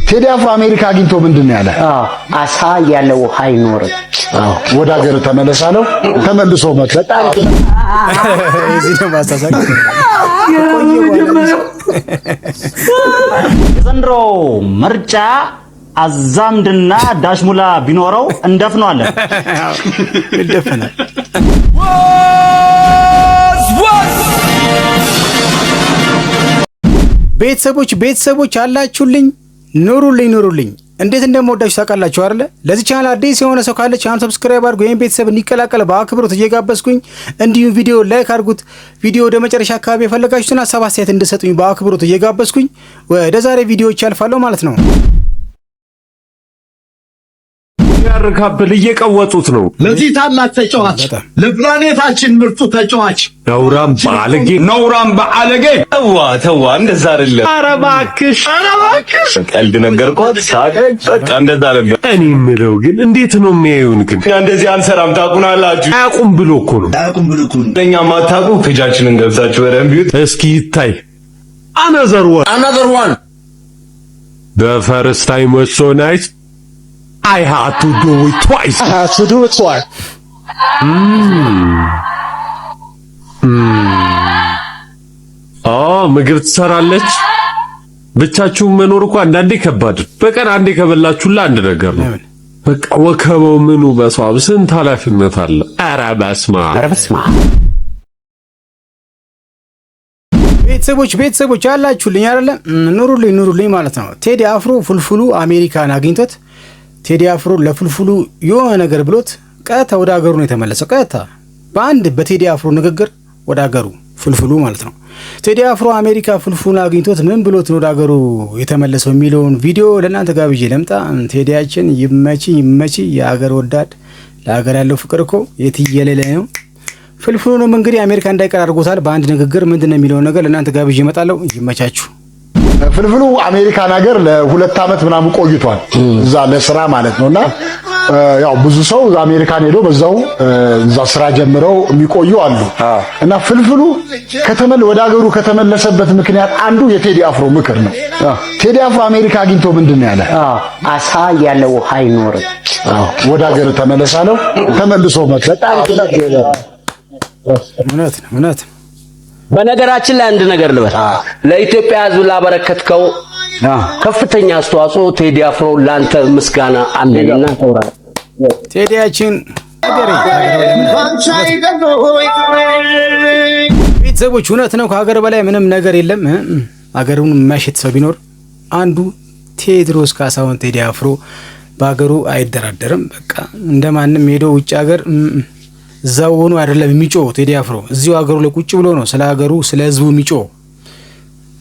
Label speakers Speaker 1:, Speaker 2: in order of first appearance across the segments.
Speaker 1: ቴዲ አፍሮ አሜሪካ አግኝቶ ምንድነው ያለ?
Speaker 2: አሳ ያለ ውሃ አይኖርም።
Speaker 1: ወደ ሀገር ተመለሳለው። ተመልሶ መጣ።
Speaker 3: እዚህ ነው ማስተሳሰብ።
Speaker 4: የዘንድሮ ምርጫ አዛምድና ዳሽሙላ ቢኖረው እንደፍነዋለን።
Speaker 3: እንደፈናል። ቤተሰቦች አላችሁልኝ? ኑሩልኝ። እንዴት እንደምወዳችሁ ታውቃላችሁ አይደል? ለዚህ ቻናል አዲስ የሆነ ሰው ካለ ቻናል ሰብስክራይብ አድርጉ። ይሄን ቤተሰብ እንዲቀላቀል በአክብሮት እየጋበዝኩኝ፣ እንዲሁም ቪዲዮ ላይክ አድርጉት። ቪዲዮ ወደ መጨረሻ አካባቢ የፈለጋችሁትን ሀሳብ አስተያየት እንድሰጡኝ በአክብሮት እየጋበዝኩኝ ወደ ዛሬ ቪዲዮዎች ያልፋለሁ ማለት ነው።
Speaker 5: ያርካብል እየቀወጡት ነው።
Speaker 6: ለዚህ ታላቅ ተጫዋች ለፕላኔታችን ምርጡ ተጫዋች
Speaker 5: ነውራም በአለጌ
Speaker 6: ተዋ እንደዛ አይደለም።
Speaker 5: ኧረ እባክሽ
Speaker 6: ቀልድ ነገርኩት። በቃ እንደዛ አይደለም።
Speaker 5: እኔ የምለው ግን እንዴት ነው የሚያዩን? ግን
Speaker 6: እንደዚህ አንሰራም። ታውቁናላችሁ።
Speaker 5: አያውቁም ብሎ እኮ ነው።
Speaker 6: ለኛ ማታውቁ ፔጃችንን ገብታችሁ በደንብ ይዩት
Speaker 5: እስኪ ይታይ። another one the first time was so nice I had to do it twice. ምግብ ትሰራለች። ብቻችሁን መኖር እኮ አንዳንዴ ከባድ። በቀን አንዴ ከበላችሁላ አንድ ነገር ነው። በቃ ወከበው ምኑ በሷብ ስንት ኃላፊነት አለ። ኧረ በስመ አብ።
Speaker 3: ቤተሰቦች አላችሁልኝ አይደለ? ኑሩልኝ ማለት ነው። ቴዲ አፍሮ ፍልፍሉ አሜሪካን አግኝቶት ቴዲ አፍሮ ለፍልፍሉ የሆነ ነገር ብሎት ቀጥታ ወደ ሀገሩ ነው የተመለሰው። ቀጥታ በአንድ በቴዲ አፍሮ ንግግር ወደ ሀገሩ ፍልፍሉ ማለት ነው። ቴዲ አፍሮ አሜሪካ ፍልፍሉን አግኝቶት ምን ብሎት ነው ወደ ሀገሩ የተመለሰው የሚለውን ቪዲዮ ለእናንተ ጋብዤ ለምጣ። ቴዲያችን ይመቺ። የሀገር ወዳድ፣ ለሀገር ያለው ፍቅር እኮ የትየለለ ነው። ፍልፍሉንም እንግዲህ አሜሪካ እንዳይቀር አድርጎታል በአንድ ንግግር። ምንድነው የሚለውን ነገር ለእናንተ ጋብዤ እመጣለሁ። ይመቻችሁ።
Speaker 1: ፍልፍሉ አሜሪካን ሀገር ለ2 ዓመት ምናምን ቆይቷል፣ እዛ ለስራ ማለት ነውና ያው ብዙ ሰው አሜሪካን ሄዶ በዛው እዛ ስራ ጀምረው የሚቆዩ አሉ። እና ፍልፍሉ ወደ ሀገሩ ከተመለሰበት ምክንያት አንዱ የቴዲ አፍሮ ምክር ነው። ቴዲ አፍሮ አሜሪካ አግኝቶ ምንድነው ያለ?
Speaker 2: አሳ ያለ ውሃ አይኖርም።
Speaker 1: ወደ ሀገር ተመለሳለው። ተመልሶ መጣ።
Speaker 3: እውነት።
Speaker 2: በነገራችን ላይ አንድ ነገር ልበል። ለኢትዮጵያ ሕዝብ ላበረከትከው ከፍተኛ አስተዋጽኦ ቴዲ አፍሮ ላንተ ምስጋና አለኝና ተውራ
Speaker 3: ቴዲያችን ቤተሰቦች እውነት ነው። ከሀገር በላይ ምንም ነገር የለም። ሀገሩን የሚያሸት ሰው ቢኖር አንዱ ቴዎድሮስ ካሳሁን ቴዲ አፍሮ በሀገሩ አይደራደርም። በቃ እንደማንም ሄዶ ውጭ ሀገር እዛው ሆኖ አይደለም የሚጮህ ቴዲ አፍሮ እዚሁ ሀገሩ ላይ ቁጭ ብሎ ነው ስለ ሀገሩ ስለ ህዝቡ የሚጮህ።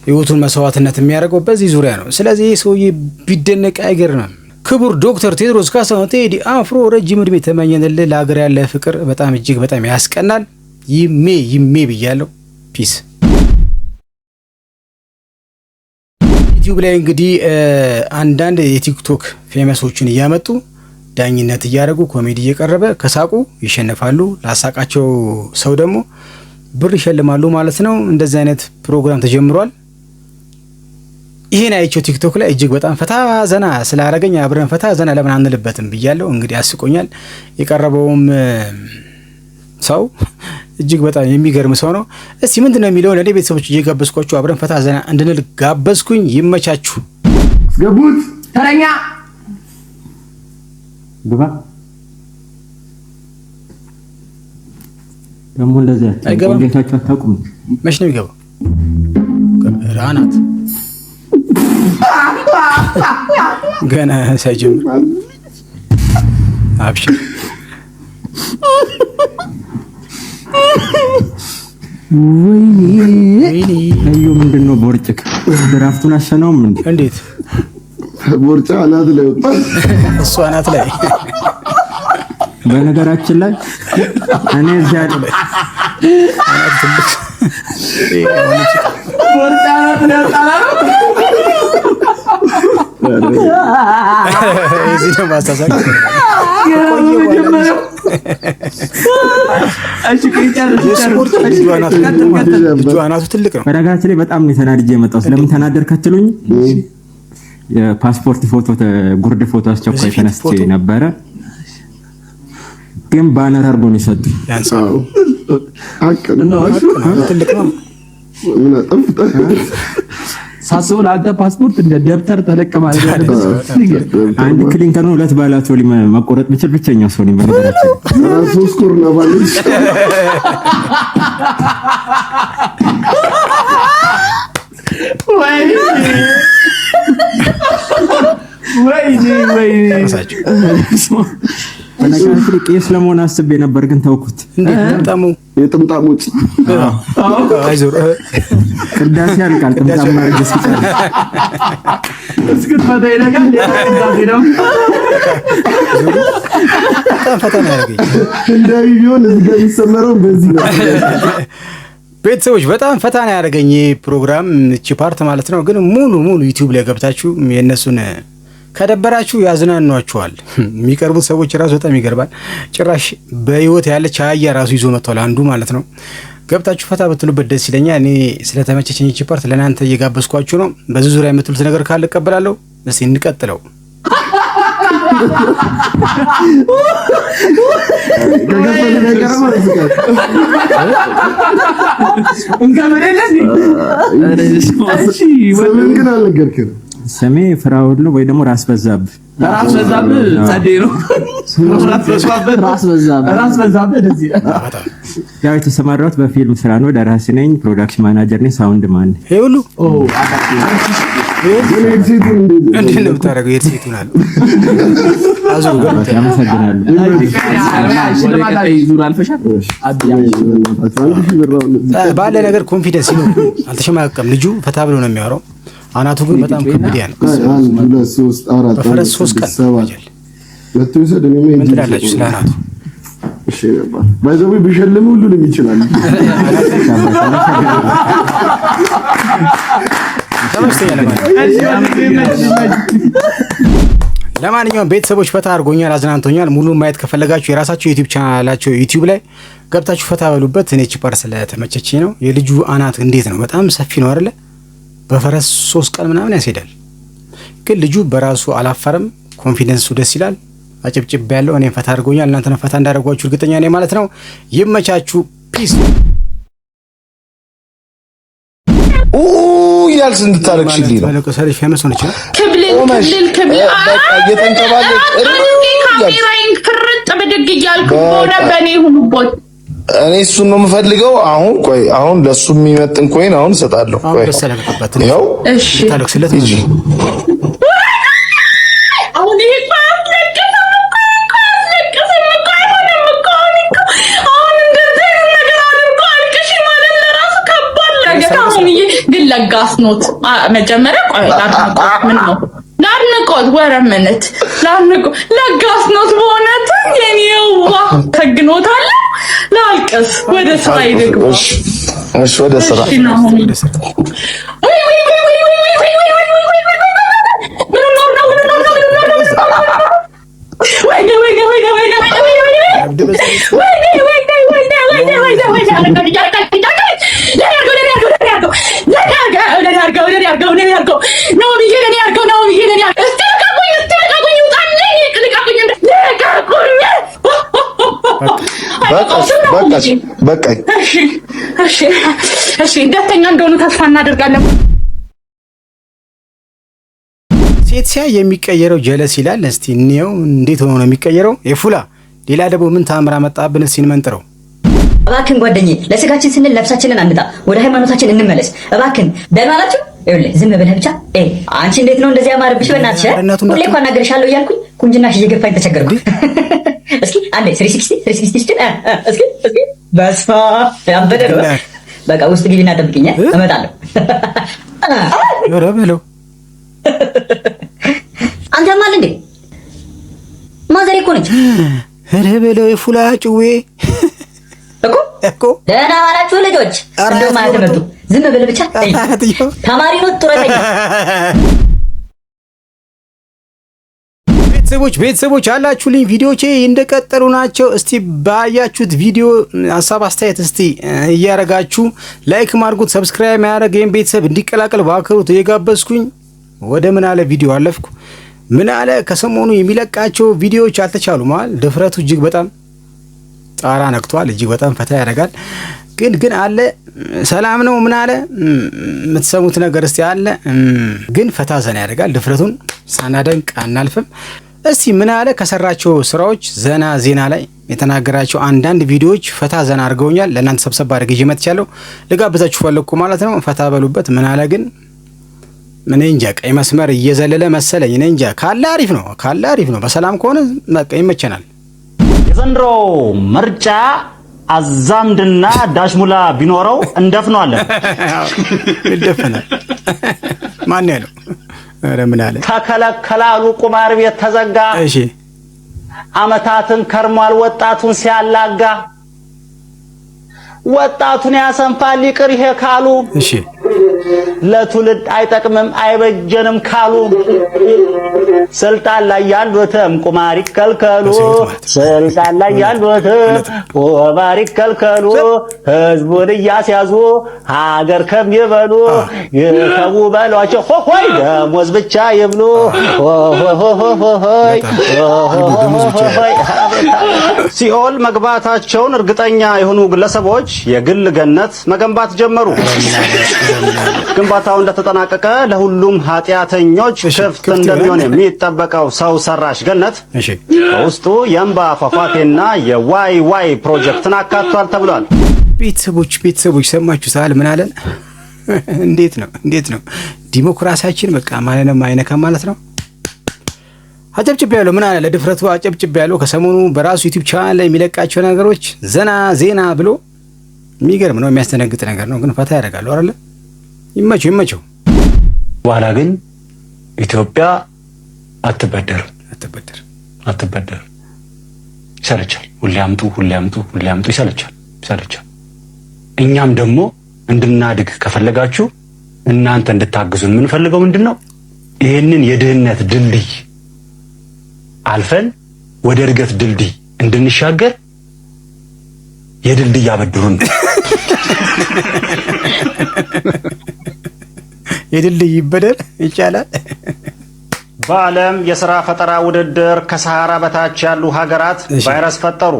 Speaker 3: ህይወቱን መስዋዕትነት የሚያደርገው በዚህ ዙሪያ ነው። ስለዚህ ሰውዬ ቢደነቅ አይገርምም። ክቡር ዶክተር ቴዎድሮስ ካሳሁን ቴዲ አፍሮ ረጅም እድሜ ተመኘንልህ። ለሀገር ያለ ፍቅር በጣም እጅግ በጣም ያስቀናል። ይሜ ብያለሁ። ፒስ። ዩቲዩብ ላይ እንግዲህ አንዳንድ የቲክቶክ ፌመሶችን እያመጡ ዳኝነት እያደረጉ ኮሜዲ እየቀረበ ከሳቁ ይሸነፋሉ፣ ላሳቃቸው ሰው ደግሞ ብር ይሸልማሉ ማለት ነው። እንደዚህ አይነት ፕሮግራም ተጀምሯል። ይሄን አይቼው ቲክቶክ ላይ እጅግ በጣም ፈታ ዘና ስላደረገኝ አብረን ፈታ ዘና ለምን አንልበትም ብያለሁ። እንግዲህ አስቆኛል። የቀረበውም ሰው እጅግ በጣም የሚገርም ሰው ነው። እስቲ ምንድነው የሚለው ለኔ ቤተሰቦች እየጋበዝኳችሁ አብረን ፈታ ዘና እንድንል ጋበዝኩኝ። ይመቻችሁ።
Speaker 7: ገቡት ተረኛ ግባ ደግሞ እንደዚህ እንዴታችሁ አታውቁም።
Speaker 3: መች ነው የሚገባው? ራናት ገና ሳይጀምር አብሽር
Speaker 7: ወይኔ አዩ ምንድነው ቦርጭክ? ድራፍቱን አሸናውም
Speaker 3: እንዴት
Speaker 1: ቦርጫ አናት ላይ ወጣ።
Speaker 3: እሷ አናት ላይ
Speaker 7: በነገራችን ላይ እኔ እዚያ አናት
Speaker 3: ትልቅ
Speaker 7: ቦርጫ አናት ላይ ወጣ።
Speaker 3: እዚህ ነው ማስተሳሰብ።
Speaker 7: አናቱ ትልቅ ነው። በነገራችን ላይ በጣም ነው ተናድጄ የመጣው። ስለምን ተናደርክ አትሉኝ? የፓስፖርት ፎቶ ጉርድ ፎቶ አስቸኳይ ተነስቼ ነበረ፣ ግን ባነር አርጎ ነው የሰጡኝ። ሳስበው ለአንተ ፓስፖርት እንደ ደብተር ተለቅ ማለት ነው። አንድ ክሊንከር ነው 2 ባላቶሊ መቆረጥ ብቻ ብቸኛው ሰው ነኝ በነገራችን።
Speaker 1: 3 ኩር ነው ማለት
Speaker 3: ወይ
Speaker 7: በነገራችን ላይ ቄስ ለመሆን አስቤ ነበር፣ ግን ተውኩት።
Speaker 1: የጥምጣም ውጭ
Speaker 3: አይዞህ
Speaker 7: ቅዳሴ ያልቃል። ጥምጣም ማድረግ ሲቻል
Speaker 4: እስክትፈታ ይለቃል። ቅዳሴ ነው
Speaker 3: ፈተና ያገኝ
Speaker 1: እንደው ቢሆን እዚህ ጋር የሚሰመረው በዚህ ነው።
Speaker 3: ቤተሰቦች በጣም ፈተና ያደረገኝ ፕሮግራም እቺ ፓርት ማለት ነው። ግን ሙሉ ዩቲዩብ ላይ ገብታችሁ የነሱን ከደበራችሁ ያዝናኗችኋል። የሚቀርቡት ሰዎች ራሱ በጣም ይገርባል። ጭራሽ በህይወት ያለች አህያ ራሱ ይዞ መጥቷል አንዱ ማለት ነው። ገብታችሁ ፈታ ብትሉበት ደስ ይለኛል። እኔ ስለተመቸኝ እቺ ፓርት ለናንተ እየጋበዝኳችሁ ነው። በዚህ ዙሪያ የምትሉት ነገር ካለ እቀበላለሁ። እስቲ እንቀጥለው።
Speaker 7: ስሜ ፍራውል ነው ወይ ደግሞ ራስ በዛብህ
Speaker 4: ጸዴ ነው። ራስ በዛብህ ደዚህ
Speaker 7: ያው የተሰማራሁት በፊልም ስራ ነው። ደራሲ ነኝ፣ ፕሮዳክሽን ማናጀር ነኝ፣ ሳውንድ ማን ነኝ።
Speaker 3: ይሄ ሁሉ እንዴት ነው የምታደርገው? የትሴቱን አለ አዙሩ ገምታ
Speaker 7: ያመሰግናለሁ።
Speaker 3: ባለ ነገር ኮንፊደንስ ይኖር። አልተሸማቀቀም ልጁ፣ ፈታ ብሎ ነው የሚያወራው። አናቱ ግን በጣም ከብዲያ ነው።
Speaker 1: 1 2 3 4
Speaker 3: በፈረስ 3 ቀን ምን ትላላችሁ ስለ አናቱ?
Speaker 1: እሺ ነበር ባይዘው ቢሸልም ሁሉንም ይችላል። ለማንኛውም ቤተሰቦች ፈታ አድርጎኛል፣ አዝናንቶኛል። ሙሉን ማየት ከፈለጋችሁ የራሳችሁ ዩቲዩብ ቻናላችሁ ዩቲዩብ ላይ ገብታችሁ ፈታ በሉበት። እኔ ቺ ፓርት ስለተመቸችኝ ነው። የልጁ አናት እንዴት ነው? በጣም ሰፊ ነው አይደለ? በፈረስ 3 ቀን ምናምን ያስሄዳል። ግን ልጁ በራሱ አላፈረም። ኮንፊደንሱ ደስ ይላል። አጨብጭብ ያለው እኔ ፈታ አድርጎኛል። እናንተ ፈታ እንዳደረጓችሁ እርግጠኛ ነኝ ማለት ነው። ይመቻችሁ። ፒስ
Speaker 8: ያልስ እንድታረግሽልኝ ነው።
Speaker 3: ለቆሰሪ ፌመስ ሆነች
Speaker 9: ክብል ካሜራዬን ፍርጥ ብድግ እያልኩ ሆነ በእኔ ሁሉቦት
Speaker 8: እኔ እሱን ነው የምፈልገው። አሁን ቆይ አሁን ለሱ የሚመጥን ኮይን አሁን እሰጣለሁ። ቆይ ያው
Speaker 9: እሺ
Speaker 3: ታለቅስለት እንጂ
Speaker 9: አሁን ይሄ ግን ለጋስ ኖት መጀመሪያ ቆይ ላድንቆት ምን ነው ላድንቆት ወረምነት ላድንቆት ለጋስ ኖት በእውነት የኔዋ ተግኖታል። ላልቀስ ወደ ስራ ይደግ
Speaker 8: እሺ ወደ ስራ በቃኝ።
Speaker 9: እሺ ደስተኛ እንደሆኑ ተስፋ እናደርጋለን።
Speaker 3: ሴት ሲያይ የሚቀየረው ጀለስ ይላል። እስቲ እንየው እንዴት ሆኖ ነው የሚቀየረው? የፉላ ሌላ ደግሞ ምን ታምራ መጣብን? እስቲ እንመንጥረው።
Speaker 10: እባክን ጓደኛዬ ለስጋችን ስንል ነፍሳችንን አንጣ፣ ወደ ሃይማኖታችን እንመለስ እባክን። በማላችሁ ይኸውልህ ዝም ብለህ ብቻ አንቺ እንዴት ነው እንደዚህ ያማርብሽ? በእናትሽ ሁሌ እኮ አናገርሻለሁ እያልኩኝ ቁንጅናሽ እየገፋኝ ተቸገርኩ። እስኪ አንዴ 360 እስኪ በስፋ ያበደ ነው። በቃ ውስጥ ግቢና ጠብቂኝ እመጣለሁ።
Speaker 3: ኧረ በለው
Speaker 10: አንተ ማን እንዴ? ማዘሬ እኮ ነች።
Speaker 3: ኧረ በለው የፉላ ጭዌ እኮ
Speaker 10: ደህና ዋላችሁ ልጆች። እንደው ማለት መጡ ዝም ብለህ ብቻ ተማሪ ነው ጡረተኛ።
Speaker 3: ቤተሰቦች አላችሁልኝ። ቪዲዮቼ እንደቀጠሉ ናቸው። እስቲ ባያችሁት ቪዲዮ ሀሳብ አስተያየት እስቲ እያረጋችሁ ላይክ ማድርጉት፣ ሰብስክራይብ ማድረግ ይሄን ቤተሰብ እንዲቀላቀል በአክብሮት እየጋበዝኩኝ ወደ ምን አለ ቪዲዮ አለፍኩ። ምን አለ ከሰሞኑ የሚለቃቸው ቪዲዮዎች አልተቻሉም ማለት ድፍረቱ እጅግ በጣም ጣራ ነክቷል። እጅግ በጣም ፈታ ያደርጋል። ግን አለ ሰላም ነው ምን አለ የምትሰሙት ነገር እስቲ አለ ግን ፈታ ዘና ያደርጋል። ድፍረቱን ሳናደንቅ አናልፍም። እስቲ ምን አለ ከሰራቸው ስራዎች ዘና ዜና ላይ የተናገራቸው አንዳንድ ቪዲዮዎች ፈታ ዘና አድርገውኛል። ለእናንተ ሰብሰብ አድርጌ ይዤ መጥቻለሁ። ልጋብዛችሁ ፈለኩ ማለት ነው። ፈታ በሉበት። ምን አለ ግን ምን እንጃ ቀይ መስመር እየዘለለ መሰለኝ። እኔ እንጃ ካለ አሪፍ ነው። በሰላም ከሆነ በቃ ይመቸናል።
Speaker 11: የዘንድሮ ምርጫ አዛምድና ዳሽሙላ ቢኖረው እንደፍነዋለን።
Speaker 3: ይደፈናል። ማን ያለው? ኧረ ምን አለ
Speaker 11: ተከለከላሉ ቁማር ቤት ተዘጋ።
Speaker 3: እሺ
Speaker 11: አመታትን ከርሟል ወጣቱን ሲያላጋ። ወጣቱን ያሰንፋል ይቅር ይሄ ካሉ።
Speaker 3: እሺ
Speaker 11: ለትውልድ አይጠቅምም አይበጀንም ካሉ። ስልጣን ላይ ያሉትም ቁማር ይከልከሉ። ስልጣን ላይ ያሉትም ቁማር ይከልከሉ። ህዝቡን እያስያዙ ሀገር ከሚበሉ ይተው በሏቸው። ሆይ ደሞዝ ብቻ ይብሉ። ሲኦል መግባታቸውን እርግጠኛ የሆኑ ግለሰቦች የግል ገነት መገንባት ጀመሩ። ግንባታው እንደተጠናቀቀ ለሁሉም ኃጢአተኞች ክፍት እንደሚሆን የሚጠበቀው ሰው ሰራሽ ገነት በውስጡ የእንባ ፏፏቴና የዋይ ፕሮጀክትን አካቷል ተብሏል።
Speaker 3: ቤተሰቦች ሰማችሁ ሳል ምን አለን? እንዴት ነው ዲሞክራሲያችን በቃ ማለንም አይነካም ማለት ነው። አጨብጭብ ያለው ምን አለ? ለድፍረቱ አጨብጭብ ያለው ከሰሞኑ በራሱ ዩቲዩብ ቻናል ላይ የሚለቃቸው ነገሮች ዘና ዜና ብሎ የሚገርም ነው። የሚያስተነግጥ ነገር ነው ግን ፈታ ያደርጋሉ አይደል? ይመቸው።
Speaker 11: በኋላ ግን ኢትዮጵያ አትበደር። ይሰለቻል። ሁሌ አምጡ ይሰለቻል። እኛም ደግሞ እንድናድግ ከፈለጋችሁ እናንተ እንድታግዙን የምንፈልገው ምንድነው? ይሄንን የድህነት ድልድይ አልፈን ወደ እድገት ድልድይ እንድንሻገር የድልድይ አበድሩን።
Speaker 3: የድልድይ ይበደር ይቻላል።
Speaker 11: በዓለም የሥራ ፈጠራ ውድድር ከሰሃራ በታች ያሉ ሀገራት ቫይረስ ፈጠሩ።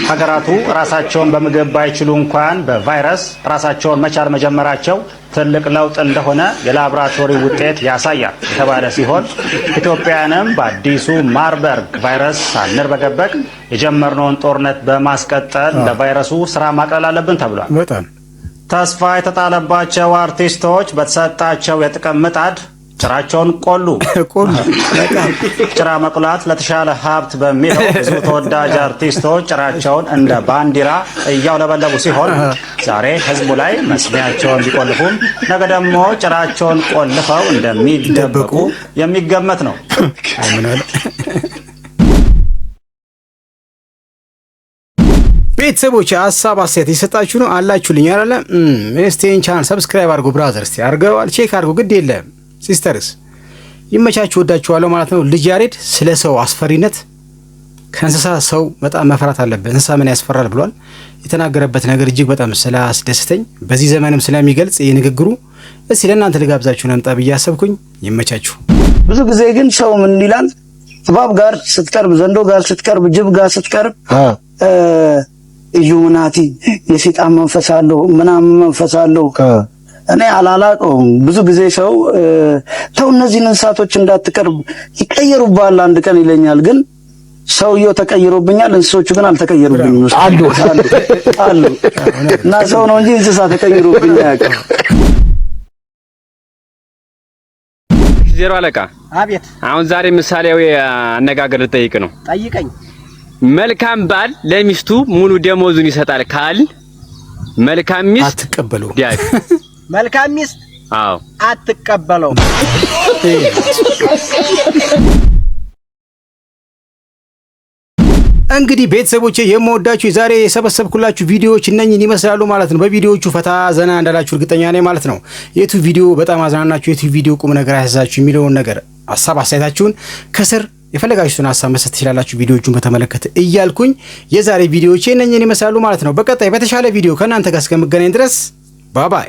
Speaker 11: ሀገራቱ ራሳቸውን በምግብ ባይችሉ እንኳን በቫይረስ ራሳቸውን መቻል መጀመራቸው ትልቅ ለውጥ እንደሆነ የላቦራቶሪ ውጤት ያሳያል የተባለ ሲሆን ኢትዮጵያንም በአዲሱ ማርበርግ ቫይረስ ሳንርበገበግ የጀመርነውን ጦርነት በማስቀጠል ለቫይረሱ ስራ ማቅለል አለብን ተብሏል። ተስፋ የተጣለባቸው አርቲስቶች በተሰጣቸው የጥቅም ምጣድ ጭራቸውን ቆሉ። ጭራ መቁላት ለተሻለ ሀብት በሚለው ብዙ ተወዳጅ አርቲስቶች ጭራቸውን እንደ ባንዲራ እያውለበለቡ ሲሆን ዛሬ ህዝቡ ላይ መስሚያቸውን ቢቆልፉም ነገ ደግሞ ጭራቸውን ቆልፈው እንደሚደበቁ የሚገመት ነው።
Speaker 3: ቤተሰቦች ሀሳብ አስተያየት የሰጣችሁ ነው አላችሁልኝ አይደለ? እስቲን ቻናል ሰብስክራይብ አድርጉ። ብራዘርስ አድርገዋል፣ ቼክ አድርጉ። ግድ የለም ሲስተርስ ይመቻችሁ፣ ወዳችኋለሁ ማለት ነው። ልጅ ያሬድ ስለ ሰው አስፈሪነት ከእንስሳ ሰው በጣም መፍራት አለበት፣ እንስሳ ምን ያስፈራል ብሏል። የተናገረበት ነገር እጅግ በጣም ስላስደስተኝ በዚህ ዘመንም ስለሚገልጽ የንግግሩ እስቲ ለእናንተ ልጋብዛችሁ ነምጣ ብዬ አሰብኩኝ። ይመቻችሁ።
Speaker 12: ብዙ ጊዜ ግን ሰው ምን ይላል? እባብ ጋር ስትቀርብ፣ ዘንዶ ጋር ስትቀርብ፣ ጅብ ጋር ስትቀርብ ኢሉሚናቲ የሰይጣን መንፈስ አለው ምናምን መንፈስ አለው። እኔ አላላቀውም። ብዙ ጊዜ ሰው ተው እነዚህን እንስሳቶች እንዳትቀርብ ይቀየሩባል አንድ ቀን ይለኛል። ግን ሰውየው ተቀይሮብኛል፣ እንስሶቹ ግን አልተቀየሩብኝም። አሉ እና ሰው ነው እንጂ እንስሳ ተቀይሮብኝ አያውቅም።
Speaker 13: ዜሮ አለቃ። አቤት። አሁን ዛሬ ምሳሌያዊ አነጋገር ልጠይቅ ነው።
Speaker 14: ጠይቀኝ።
Speaker 13: መልካም ባል ለሚስቱ ሙሉ ደሞዙን ይሰጣል ካል መልካም ሚስት
Speaker 3: አትቀበሉ።
Speaker 14: መልካም ሚስት
Speaker 13: አዎ
Speaker 14: አትቀበለው።
Speaker 3: እንግዲህ ቤተሰቦቼ የምወዳችሁ ዛሬ የሰበሰብኩላችሁ ቪዲዮዎች እነኝን ይመስላሉ ማለት ነው። በቪዲዮዎቹ ፈታ ዘና እንዳላችሁ እርግጠኛ ነኝ ማለት ነው። የቱ ቪዲዮ በጣም አዝናናችሁ፣ የቱ ቪዲዮ ቁም ነገር ያሳዛችሁ የሚለውን ነገር ሀሳብ አስተያየታችሁን ከስር የፈለጋችሁትን ሀሳብ መስጠት ትችላላችሁ፣ ቪዲዮዎቹን በተመለከተ እያልኩኝ የዛሬ ቪዲዮዎቼ እነኝን ይመስላሉ ማለት ነው። በቀጣይ በተሻለ ቪዲዮ ከእናንተ ጋር እስከምገናኝ ድረስ ባባይ